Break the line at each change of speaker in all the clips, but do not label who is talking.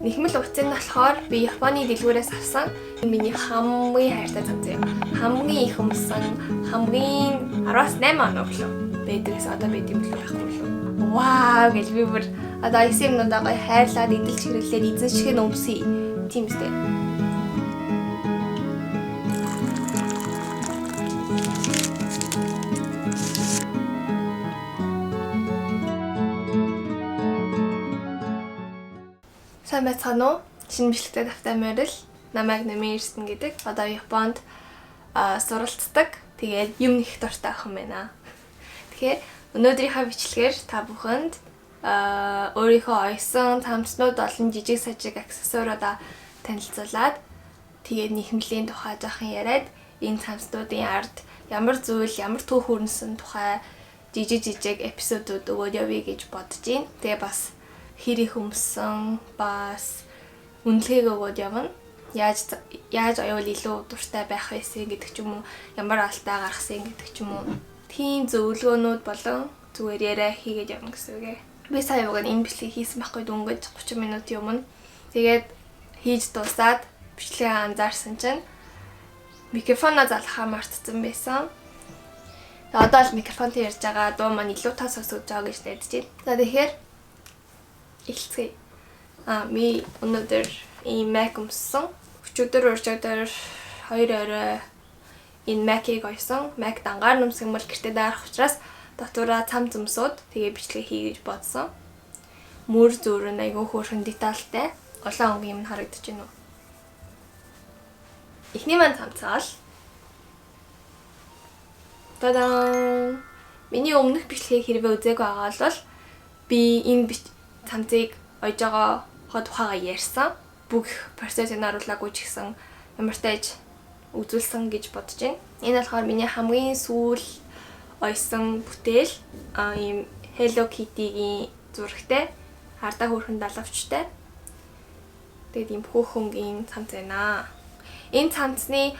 Нэхмэл утсыг нь болохоор би Японы дэлгүүрээс авсан. Миний хамгийн хайртай цамц юм. Хамгийн их өмсөн, хамгийн 10-8 оноо болов. Бэдгээс одоо бид юм болов байхгүй болов. Вау гэж би бүр одоо эсэмнүүдээ гоё хайрлаад эдэлж хэрэглээд эзэншиг нь өмсөе. Тийм үстэй. Сайн байцгаана уу? Шинэ бичлэгтэй тавтай морил. Намайг Номын Эрдэнэ гэдэг. Одоо Японд суралцдаг. Тэгээд юм их дуртай охин байна. Тэгэхээр өнөөдрийнхөө бичлэгээр та бүхэнд өөрийнхөө ойсон цамцнууд болон жижиг сажиг аксессууруудаа танилцуулаад тэгээд нэхмлийн тухай жоохон яриад энэ цамцнуудын ард ямар зүйл, ямар түүх хүрнэсэн тухай жижиг эпизодууд өгөөд явъя гэж бодож байна. Тэгээ бас хэр их өмсөн бас үнэлгээг өгөөд явна. Яаж аюул илүү дуртай байх байсан гэдэг ч юм уу, ямар алтай гаргасан гэдэг ч юм уу. Тийм зөвлөгөөнүүд болон зүгээр яриа хийгээд явна гэсэн үг. Би сая уг энэ бичлэгийг хийсэн байхгүй дөнгөж 30 минутын өмнө. Тэгээд хийж дуусаад бичлэгээ анзаарсан чинь микрофоноо залхаа мартсан байсан. Одоо л микрофонтой ярьж байгаа дуу маань илүү тас сонсогдож байгаа гэж найдаж байна. За тэгэхээр эхэлцгээе. Ми өнөөдөр ийм Mac өмссөн. Өчигдөр хоёр орой энэ Mac-ийг ойсон. Mac дангаар нөмсгмөл гэртээ даарах учраас дотоороо цамц өмсөд тэгээ бичлэг хий гэж бодсон. Мөр зөөр нь айгүй хөөрхөн детальтай. Улаан өнгө юм харагдаж байна уу? Эхний маань цамцаал. Тадан! Миний өмнөх бичлэгийг хэрвээ үзээгүй байгаа бол би энэ цамцыг ойж байгаа тухайгаа ярьсан. Бүх процессыг харуулаагүй ч гэсэн ямар тааж үзүүлсэн гэж бодож байна. Энэ болохоор миний хамгийн сүүл ойсон бүтээл ийм Hello Kitty-гийн зурагтай хардаа хөөрхөн далавчтай. Тэгээд ийм хөөхөнгийн цамц байна. Энэ цамцны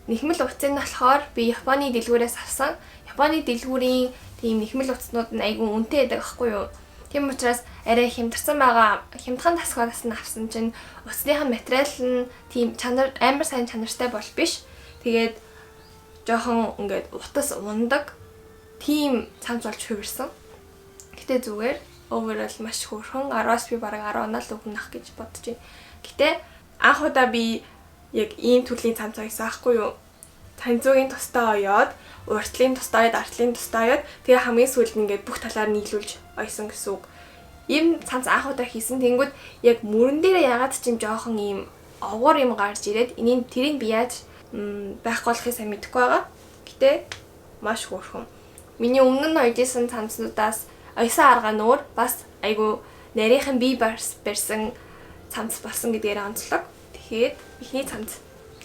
нэхмэл утсыг нь болохоор би Японы дэлгүүрээс авсан. Японы дэлгүүрийн тийм нэхмэл утаснууд нь айгүй үнэтэй байдаг байхгүй юу? Тийм учраас арай хямдсан байгаа хямдхан тасгаас нь авсан чинь утасныхаа материал нь тийм чанар амар сайн чанартай бол биш. Тэгээд жоохон ингээд утас ундаг тийм цамц болж хувирсан. Гэтэ зүгээр overall маш хөөрхөн 10-аас би бараг 10 оноо л өгнөх гэж бодож байна. Гэтэ анх удаа би яг ийм төрлийн цамц ойсон аахгүй юу? Таньцуугийн тусдаа оёод, уртлын тусдаа оёод, артлын тусдаа оёод тэгээ хамгийн сүүлд нь ингээд бүх талаар нийлүүлж ойсон гэсэн үг. Ийм цамц анх удаа хийсэн. Тэнгүүд яг мөрөн дээрээ ягаад ч юм жоохон ийм овгор юм гарч ирээд тэрийг би яаж байхгүй болохыг сайн мэдэхгүй байгаа. Гэтэ маш хөөрхөн. Миний өмнө нь ойжсэн цамцнуудаас ойсон арга нуур бас айгу нарийнхан бие барьсан цамц болсон гэдгээр онцлог. Тэгэхээр ихний цамц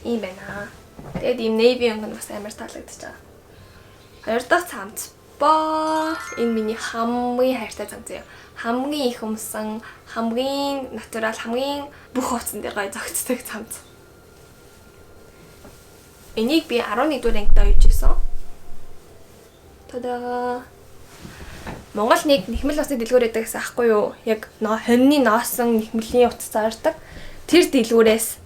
ийм байна. Тэгээд ийм navy өнгө нь бас амар таалагдчихж байгаа. Хоёр дахь цамц бол энэ миний хамгийн хайртай цамц юм. Хамгийн их өмсөн, хамгийн натурал, хамгийн бүх хувцсан дээр гоё зөгцдөг цамц. Энийг би 11-р ангид ойж ирсэн. Тада Монгол нэг нэхмэл усны дэлгүүр байдаг гэсэн аахгүй юу? Яг хоньны ноосон нэхмэлийн утас зардаг. Тэр дэлгүүрээс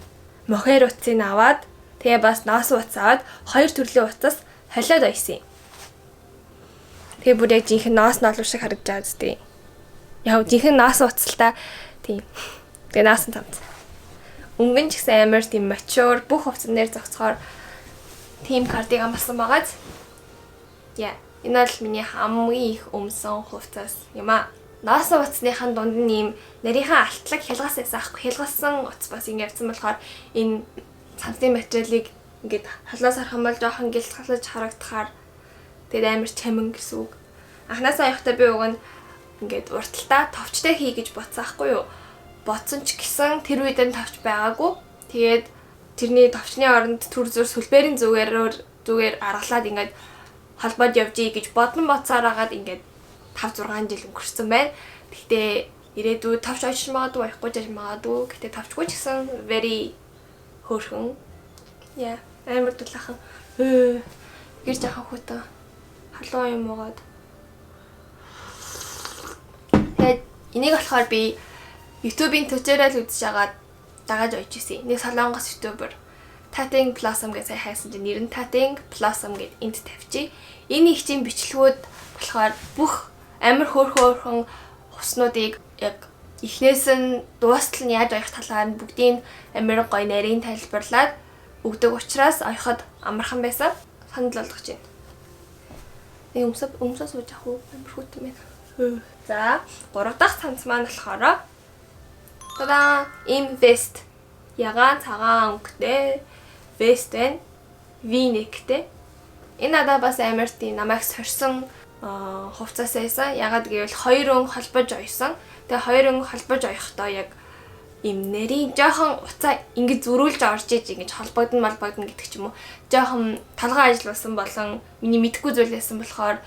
мохер утсыг аваад тэгээ бас ноос утас аваад хоёр төрлийн утас холиод ойсон юм. Тэгээ бүр яг жинхэнэ ноос ноолуу шиг харагдаж байгаа зү. Яг жинхэнэ ноос утастай тийм. Тэгээ ноос цамц. Өнгөн ч гэсэн амар тийм mature бүх хувцсан дээр зогцохоор тийм кардиган болсон байгааз. Яа, энэ бол миний хамгийн их өмсөн хувцас юм аа. Ноос утасныхаа дунд нь ийм нарийнхан алтлаг хялгаас байсан ахгүй. Хялгасан утас бас ингэ явцсан болохоор энэ цамцны материалыг ингээд халаас харах юм бол жоохон гэлтгалж харагдахаар тэгээд амар чамин гэсэн үг. Анхнаасаа явахдаа би уг нь ингээд урталтаа товчтой хий гэж бодсон ахгүй юу. Бодсон ч гэсэн тэр үед нь товч байгаагүй. Тэгээд тэрний товчны оронд төр зур сүлбэрийн зүгээр аргалаад ингээд холбоод явжий гэж бодсон боцоораагаад ингээд 5-6 жил өнгөрсөн байна. Гэхдээ ирээдүйд товч очиж магадгүй, байхгүй жиж магадгүй. Гэхдээ товчгүй ч гэсэн very хөөрхөн. Яа, амар дулаахан. Гэр жахаа хөтөө. Халуун юм уугаад. Тэгээд энийг болохоор би YouTube-ийн tutorial үзэж агаад дагаж ойж ирсэн. Нэг солонгос YouTuber Tatting Blossom гэж сайн хайсан чинь нэр нь Tatting Blossom гэд энд тавьчих. Энэ их чинь бичлэгүүд болохоор бүх амар хөөрхөн хуснуудыг яг эхнээс нь дуустал нь яаж оёх талаар нь бүгдийг амар гоё нарийн тайлбарлаад өгдөг учраас оёход амархан байсан. Санал болгож байна. Нэг өмсөө сууж ах уу амар хүйтэн байна. За 3 дахь цамц маань болохоор тадаа им vest ягаан цагаан өнгөтэй vest байна. V-neckтэй. Энэ надад бас амар тийм намайг сорьсон хувцас байсан. Ягаад гэвэл хоёр өнгө холбож ойсон. Тэгээ хоёр өнгө холбож ойхдоо яг им нэрийн жоохон уцаа ингэж зөрүүлж орж иж ингэж холбогдно гэдэг ч юм уу. Жоохон талгаа ажилласан болон миний мэдхгүй зүйл байсан болохоор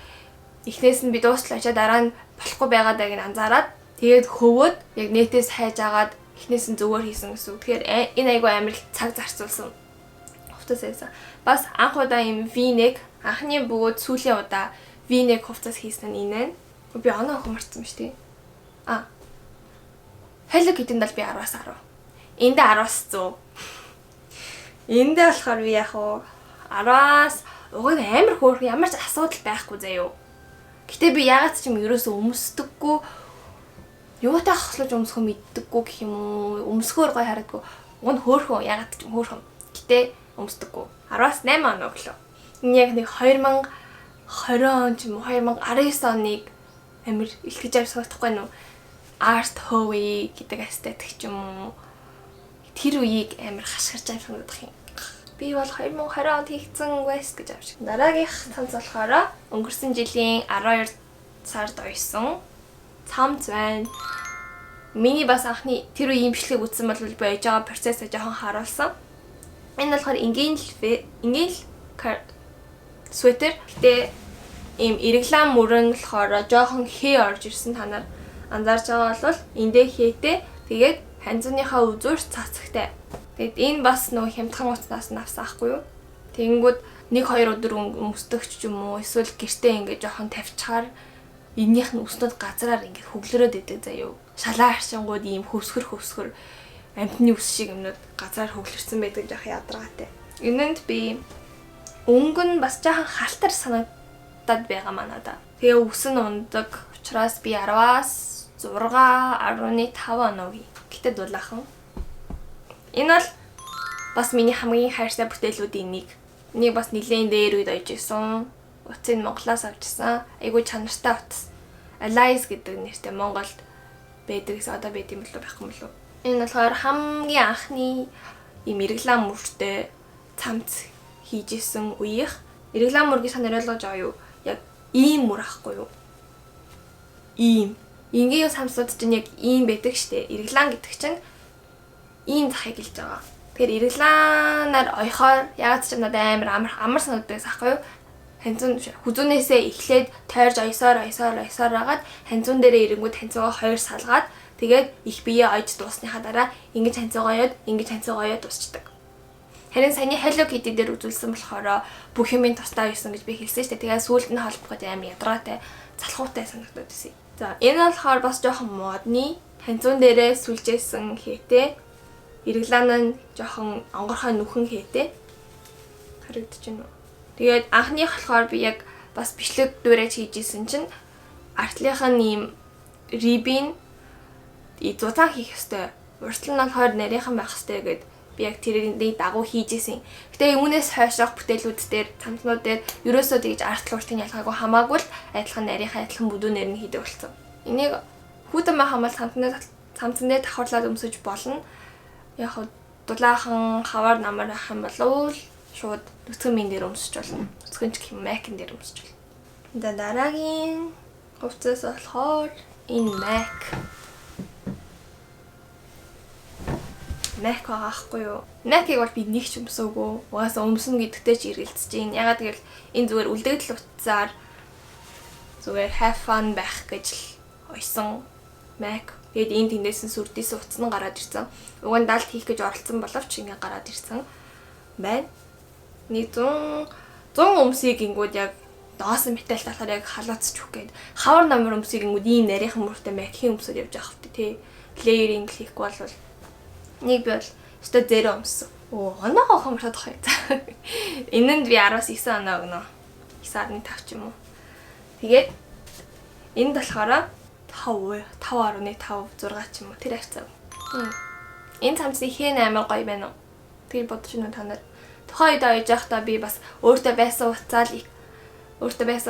эхнээс нь би дуустал очиад дараа нь болохгүй байгаадаа гин анзаараад тэгээд хөвөөд яг нэтээс хайж агаад эхнээс нь зөвөр хийсэн гэсэн үг. Тэгэхээр энэ айгүй амар цаг зарцуулсан хувцас байсан. Бас анх удаа им V-neck анхны бөгөөд сүүлийн удаа V-neck хувцас хийсэн нь энэ. Би оноо охин марцсан шүү дээ. Hello Kitty-нд л би 10-аас 10. Энд 10-аас 100. Энд болохоор би яг 10-аас уг нь амар хөөрх ямар ч асуудал байхгүй заяо. Гэтэ би ягаад ч юм ерөөсөө өмсдөггүй юутай хослож өмсөхөө мэддэггүй гэх юм уу. Өмсгөөр гой хараадгүй. Уг нь хөөрхөн ягаад ч юм хөөрхөн. Гэтэ өмсдөггүй. 10-аас 8 он өглөө. Энэ яг нэг 2020 он ч юм уу 2019 оныг амар илтгэж авсахгүй нү. Art Howe гэдэг эстетик ч юм уу. Тэр үеийг амар хашгирч авах юм. Би бол 2020 онд хийгдсэн West гэж авчих. Дараагийнх цамц болохоор өнгөрсөн жилийн 12 сард ойсон цамц байна. Миний бас анхны тэр үеийн бичлэг үзсэн бол би ойж байгаа процессыг жоохон харуулсан. Энэ болохоор ингээл sweater. Гэтэ ийм ирэглан мөрөн болохоор жоохон хээ орж ирсэн та нар анзаарч байгаа бол эндээ хээтэй тэгээд ханзууныхаа үзүүрч цацагтай. Тэгэд энэ бас нөө хямдхан утаснаас нь авсан ахгүй юу? Тэгэнгүүт 1-2 өдөр өмсдөгч ч юм уу эсвэл гэртээ ингээд жоохон тавьчихаар эннийх нь өснөд газраар ингээд хөглөрөөд идэг заяо. Шалаа харшингууд ийм хөвсгөр амтны ус шиг юмнууд газраар хөглөрсөн байдаг жоох ядаргаатай. Энэнд би өнгө нь бас жоохон халтар санагдаад байгаа манада. Тэгээ ус нь ундаг учраас би 10-аас 6, 15 оноо. Гэтэ дулаахан. Энэ бол бас миний хамгийн хайртай бүтээлүүдийн нэг. Энийг бас нэлээд дээр үед ойж исэн. Утсыг Монголоос авчихсан. Айгуу чанартай утас. Alice гэдэг нэртэй Монголд байдаг гэсэн одоо байд юм болов байх юм болов. Энэ болохоор хамгийн анхны ийм ирэглан мөртэй цамц хийж исэн үеийнх. Ирэглан мөргийг санаар ойлгож байгаа юу? Яг ийм мөр ахгүй юу? Ийм ингийн самсууд чинь яг ийм байдаг штэ. Ирэглан гэдэг чинь ийм захыг хэлж байгаа. Тэгэхээр ирэгланаар ойхоор ягаад ч надад амар санагддаг байхгүй юу? Ханзун хүзүүнээсээ эхлээд тойрж ойсоор агаад ханзун дээрээ ирэнгүүт ханзуугаа хоёр салгаад тэгээд их биеэ ойж дуусныхаа дараа ингэж ханзуугаа ойод дуусчдаг. Харин саяны Hello Kitty дээр үзүүлсэн болохоор бүх юмын тусдаа юусан гэж би хэлсэн штэ. Тэгээд сүүлд нь холбоход амар ядраатай залхуутай санагдаад байсан. За энэ болохоор бас жоохон модны ханзуун дээрээ сүлжээсэн хээтэй. Ирэглан нь жоохон онгорхой нүхэн хээтэй. Харагдаж байна уу? Тэгээд анхных болохоор би яг бас бичлэг дүүрэж хийж исэн чинь артлынх нь ийм рибин зузаан хийх ёстой. Уртл нь болохоор нарийнхан байх ёстой гэд би яг тэрийг дагуу хийж исэн. Гэтэ үүнээс хойшоох бүтээлүүд дээр цамцнууд дээр ерөөсөө тэгж артл уртын ялгаагүй хамаагүй л адилхан нарийнхаа адилхан бүдүүнээр нь хийдэг болсон. Энийг хүүтэн хамаал цамцан дээр давхарлаад өмсөж болно. Яг дулаахан хавар намар ах юм болов шууд нүцгэн мэн дээр өмсөж болно. Нүцгэн ч гэх юм MAC-ын дээр өмсөж болно. За дараагийн хувцас болохоор энэ MAC аахгүй юу? MAC-ийг бол би нэг ч өмсөөгүй. Угаасаа өмснө гэдэгтэй ч эргэлзэж байна. Ягаад гэвэл энэ зүгээр үлдэгдэл утсаар зүгээр have fun байх гэж л ойсон MAC. Тэгээд энэ тэндээс нь сүрдээс утас нь гараад ирсэн. Уг нь далд хийх гэж оролцсон боловч ингэ гараад ирсэн байна. Нэг 100 өмсөйг ингүүд яг доосон металл талаар яг халууцч үх гээд хавар намар өмсөйг ингүүд ийм нарийнхан мөртэй MAC-ийн өмсөд явж байгаа хөтэ тий. layering хийхгүй бол нэг би бол өстой зэро өмссөн. Оноогоо хомроод хай. Энэнд би 10-9 оноо өгнө. 9.5 ч юм уу. Тэгээд энд болохоор 5.5 6 ч юм уу тэр хавцаа. Энэ цамцны хэн амар гоё байна уу? Тэр бодож байна та нар. Тухайн үед ойж явахдаа би бас өөртөө байсан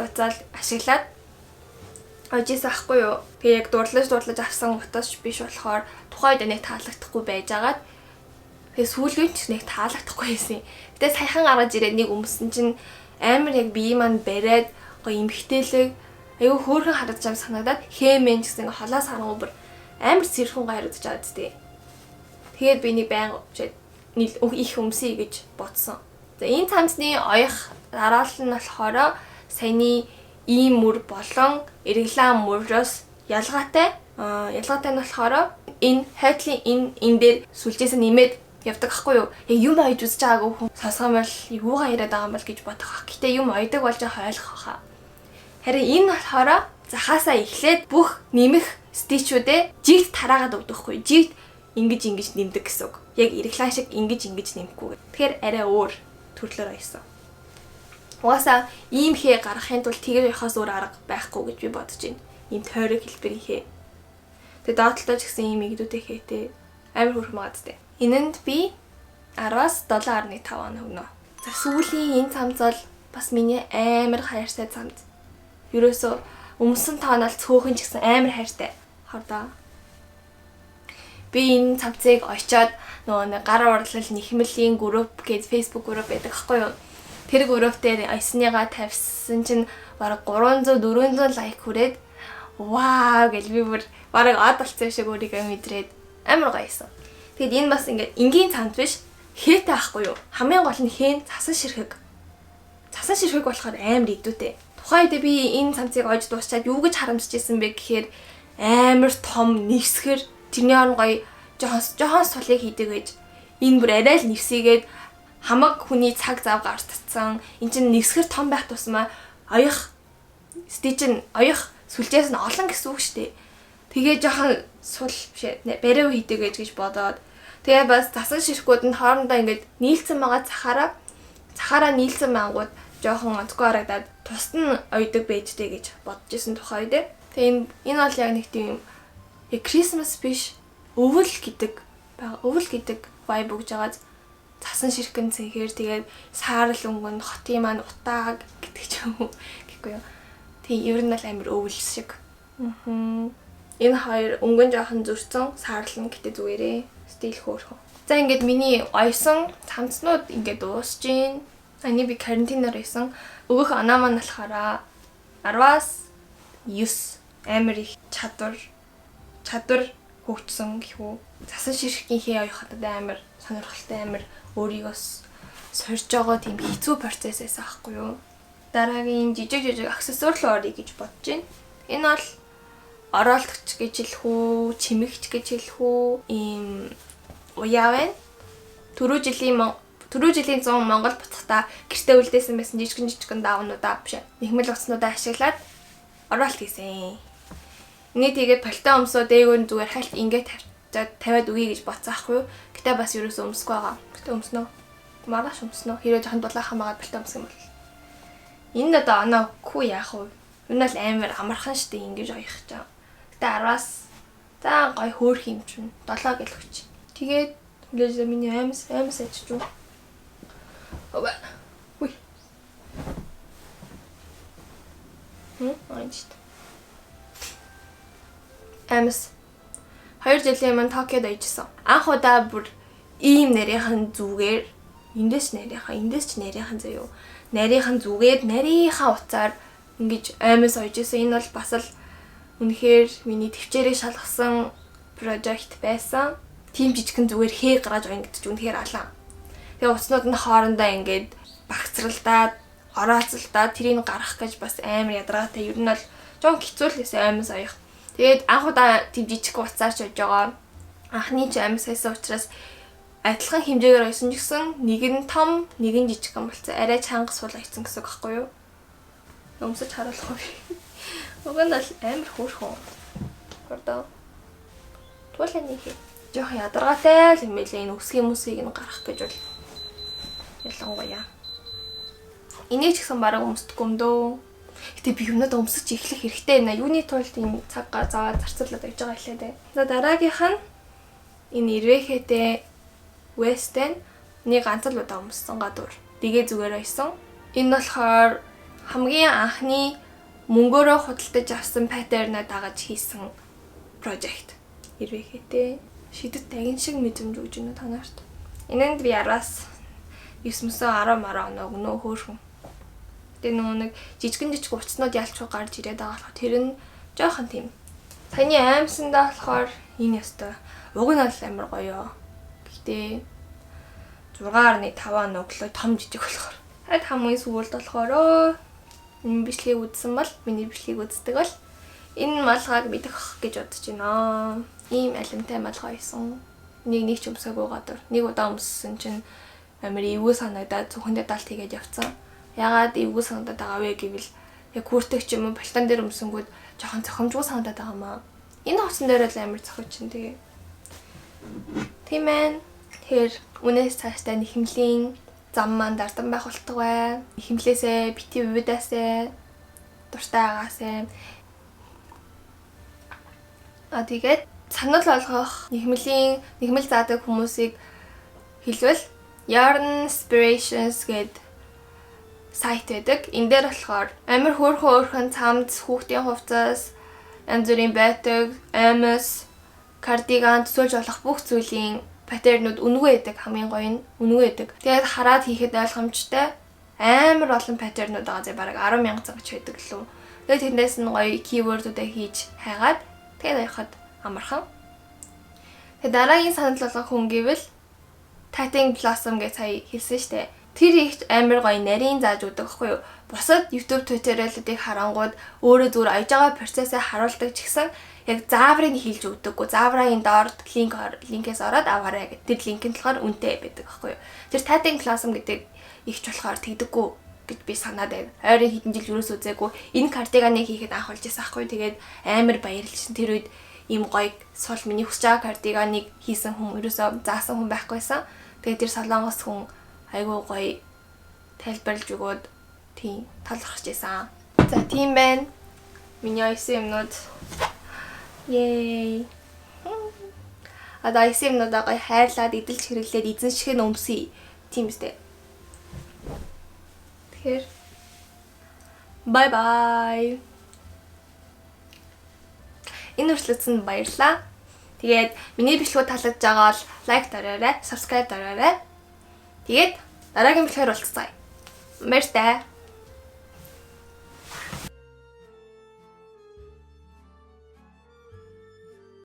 уцаал ашиглаад ойжсэн ахгүй юу. Тэгээ яг дурлаж авсан утас биш болохоор тухайн үед нэг таалагдахгүй байжгаад тэгээ сүүлгүйч нэг таалагдахгүй байсан. Гэтэ саяхан гаргаж ирээд нэг өмсөн чинь амар яг бие маань бариад гоё эмхтэлэг аюу хөөрхөн харагдаж байгаа санагдаад хэмэн гэсэн холоос харангуй бүр амар сэрхэн гарагдаж байгаа зү. Тэгээд би нэг байнга их өмсөе гэж бодсон. За энэ цамцны оёх дараал нь болохоор саяны ийм мөр болон эреглан мөрөөс ялгаатай. Ялгаатай нь болохоор энэ хайтлын энэ дээр сүлжээс нэмээд явдаг хгүй юу? Яг юм ойж үзэж байгаагүй хүн сонсгон бол юугаа яриад байгаа юм бол гэж бодох бах. Гэтэ юм ойдаг болж байгаа ойлгох хаа. Харин энэ болохоор захаасаа эхлээд бүх нэмэх стичүүдээ жигт тараагаад өгдөхгүй. Жигт ингэж нэмдэг гэсэн үг. Яг эреглан шиг ингэж нэмэхгүй. Тэгэхээр арай өөр төрлөөр ойсон. Угаасаа ийм хээ гаргахын тулд тэгээд явахаас өөр арга байхгүй гэж би бодож байна. Ийм тойрог хэлбэрийн хээ. Тэгээд доотлоо ч гэсэн ийм игдүүтэй хээтэй амар хөрхөн магадтай. Энэнд би 10-аас 7.5 оноо өгнө. За сүүлийн энэ цамц бол бас миний амар хайртай цамц. Ерөөсөө өмсөн тоонол цөөхөн ч гэсэн амар хайртай. Хардаа. Би энэ цамцыг очиод нөгөө гар урлал нэхмэлийн групп гэж Facebook групп байдаг аахгүй юу? Тэр групп дээр ойсныгаа тавьсан чинь бараг 300 400 лайк хүрээд вау гэж би бүр бараг од болцсон шиг өөрийгөө мэдрээд амар гоёсон. Тэгэд энэ бас ингээд энгийн цамц биш хээтэй ахгүй юу? Хамгийн гол нь хэн цасан ширхэг. Цасан ширхэг болохоор амар идүүтэй. Тухайн үед би энэ цамцыг ойж дуусчаад юу гэж харамсаж ирсэн бэ гэхээр амар том нэвсгэр тэрний орон гоё жохон сулыг хийдэг гэж энэ бүр арай л нэвсийгээд хамаг хүний цаг зав гарч татсан. Энд чинь нэвсгэр том байх тусмаа оёх стичн оёх сүлжээс нь олон гэсэн үг шүү дээ. Тэгээ жохон сул бишээ бариу хийдэг гэж бодоод тэгээ бас засан ширхгүүд нь хоорондоо ингээд нийлцэн байгаа цахаараа нийлцэн мангууд жохон онцгой харагдаад тусад нь ойдог байжтэй гэж бодож исэн тухай үед. Тэгээ энэ бол яг нэг тийм яг Christmas биш өвөл гэдэг vibe өгж байгаа. Цасан ширхгэн цэнхээр тэгээд саарл өнгөнд хотын маань утаа гэдэг ч юм уу гэхгүй юу. Тийм ер нь л амар өвөл шиг. Энэ хоёр өнгөн жоохон зөрчсөн саарлан гэдэг зүгээрээ стил хөөрхөн. За ингээд миний ойсон цамцнууд ингээд дуусж гин. Ани би карантинаар байсан. Өгөх оноо маань болохоор 10-аас 9 амар их чадвар хөгжсөн гэхүү. Цасан ширхгийн хээ оёход амар сонирхолтой амар өөрийгөө сорж байгаа тийм хэцүү процессээс аахгүй юу. Дараагийн жижиг аксессуар л орё гэж бодож байна. Энэ бол оролтогч гэж хэлэх үү, чимэгч гэж хэлэх үү, ийм уяа байна. Түрүү жилийн 100 Монгол буцахдаа гэртээ үлдээсэн байсан жижигэн даавнуудаа биш нэхмэл уцнуудаа ашиглаад оролт хийсэн. Энийг тэгээд пальто өмсөө дээгүүр зүгээр хальт ингээд тавиад үгүй гэж бодсон аахгүй юу. Гэтэ бас ерөөсөө өмсөхгүй байгаа. Гэтэ өмснөө. Маргааш өмснөө. Хэрвээ жоохон дулаахан байгаа пальто өмсөх юм бол. Энэ одоо оноо хүү яах вэ? Энэ л амар амархан штэ ингэж оёх чаа. Гэтэ 10-аас за гой хөөх юм чинь 7 гэлгч. Тэгээд хүлээж миний аймс ажиж юу. Оба. Уй. Айчт. Аймс 2 жилийн өмнө Токиод ажилласан. Анх удаа бүр ийм нарийнхан зүгээр эндээс ч нарийнхан заяо. Нарийнхан зүгээр нарийнхаа уцаар ингэж аймс ойжсэн. Энэ бол бас л үнэхээр миний төвчээрээ шалгасан project байсан. Тим жижигхэн зүгээр хээ гараж ойн гэдэг чинь үнэхээр алан. Тэгээ уцнууд нь хоорондоо ингээд багцралдаад, орооцолдоод тэрийг гарах гэж бас амар ядаргаатай. Ер нь бол жоон хэцүү л байсан аймс оёх. Тэгээд анх удаа тийм жижиг уцаарч ойж байгаа. Анхны ч аймс хайсан учраас адилхан хэмжээгээр ойсон ч гэсэн нэг нь том, нэг нь жижигхан болсон. Арай чанга сул ойсон гэсэн үг байхгүй юу? Өмсөж харуулах уу? Уг нь л амар хөөрхөн. Хурдаа. Туулаа нэг жоохон ядаргаатай л юм байлээ. Энэ үсгийн хүмүүсийг нь гаргах гэж бол ялангуяа. Энийг ч гэсэн бараг өмсдөг юм дөө. Гэтэ би юмнууд өмсөж эхлэх хэрэгтэй байна. Юуны тулд энэ цаг заваа зарцуулаад байж байгаа хэлээ дээ. За дараагийнх нь энэ Ирвэхэтэй Western нэг ганц л удаа өмссөн гадуур. Дэгээ зүгээр байсан. Энэ болохоор хамгийн анхны мөнгөөрөө худалдаж авсан паттернаа дагаж хийсэн project. Ирвэхэтэй шидэт тагин шиг мэдрэмж өгч байна та нарт. Энэнд би араас 9-10 оноо өгнө хөөрхөн. Тэгээ нэг жижигэн уцснууд ялчгүй гарч ирээд байгаа болохоор тэр нь жоохон тийм. Таны аимсандаа болохоор энэ ёстой. Уг нь бол амар гоё. Гэхдээ 6.5 өглөө том жижиг болохоор. Хад хамгийн сүүлд болохоор энэ бичлэгийг үзсэн бол миний бичлэгийг үздэг бол энэ малгайг мэдэх гэж бодож байна. Ийм алимтай малгай байсан. Нэг ч өмсөөгүй гадар. Нэг удаа өмссөн чинь амар эвгүй санагдаад зөвхөндөө далт хийгээд явцсан. Ягаад эвгүй санагдаад байгаа вэ гэвэл яг хүртэг ч юм уу балтан дээр өмсөнгүүд жоохон зохимжгүй санагдаад байгаа маа. Энэ хоцсон дээр л амар зохиж чинь тэгээ. Тийм ээ. Тэгэхээр үнээс цаашдаа нэхэмлийн зам маань дардан байх болтугай. Нэхэмлээсээ бити бивэдээсээ дуртай агаасаа. Тэгээд санал болгох нэхмэл заадаг хүмүүсийг хэлвэл Yarn Inspirations гэдэг сайт байдаг. Энэ дээр болохоор амар хөөрхөн цамц хүүхдийн хувцас, янз бүрийн байдаг, амс, кардиган төсөөлж болох бүх зүйлийн паттернууд үнэгүй байдаг, хамгийн гоё нь үнэгүй байдаг. Тэгээд хараад хийхэд ойлгомжтой амар олон паттернууд байгаа зэ бараг 10,000 цаг ч байдаг лөө. Тэгээд тэрнээс нь гоё keyword-уудаа хийж хайгаад тэгээд явахад амархан. Тэгээд дараагийн санал болгох хүн гэвэл Tatting Blossom гэж сая хэлсэн штэ. Тэр их амар гоё нарийн зааж өгдөг байхгүй юу? Бусад YouTube туториалуудыг харангууд өөрөө зүгээр аяж байгаа процессыг харуулдаг ч гэсэн яг зааврыг хэлж өгдөггүй. Зааврын доор линкээс ороод аваарай гэдэг. Тэр линк нь болохоор үнэтэй байдаг байхгүй юу? Тэр Tatting Blossom гэдэг ихч болохоор тэгдэггүй гэж би санаад байв. Ойрын хэдэн жил юус үзээгүй. Энэ кардиганыг хийхэд анх болж байсан байхгүй юу? Тэгээд амар баярлалсан. Тэр үед ийм гоё сул миний хүсэж байгаа кардиганыг хийсэн хүн ерөөсөө заасан хүн байхгүйсэн. Тэгээд тэр солонгос хүн айгуу гоё тайлбарлаж өгөөд тийм талархаж байсан. За тийм байна. Миний айсан юмнууд. Yay. Одоо айсан юмнуудаа гоё хайрлаад эдэлж хэрэглээд эзэн шиг нь өмсөе. Тийм үстэй. Тэгэхээр bye bye. Энэ хүртлээсэнд баярлалаа. Тэгээд миний бичлэг таалагдж байгаа бол лайк дараарай, subscribe дараарай. Тэгээд дараагийн бичлэгээр уулзцаая. Баярлалаа.